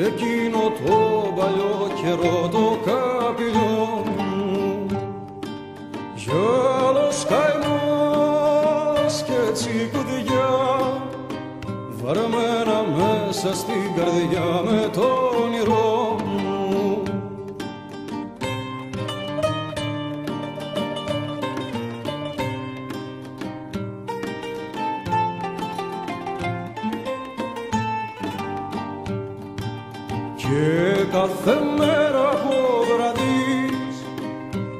εκείνο το παλιό καιρό το καπηλιό μου, γυάλος καημός και τσικουδιά βαρμένα μέσα στην καρδιά με το όνειρό μου. Και κάθε μέρα από βραδείς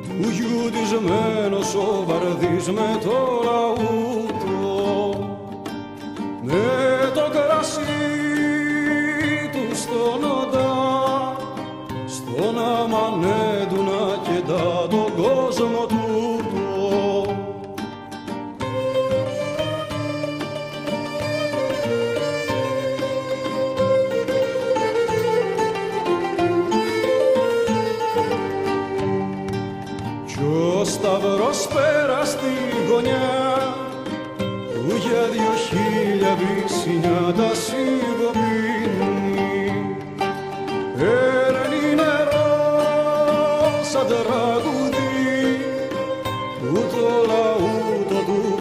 του γιου δυσμένος ο βαρδής με το λαούτο, με το κρασί του στον οντά, στον αμανέντου να κεντά τον κόσμο τούτο. Κι ο σταυρός πέρα στη γωνιά που για 2000 βυσσινιά τα σιγοπιά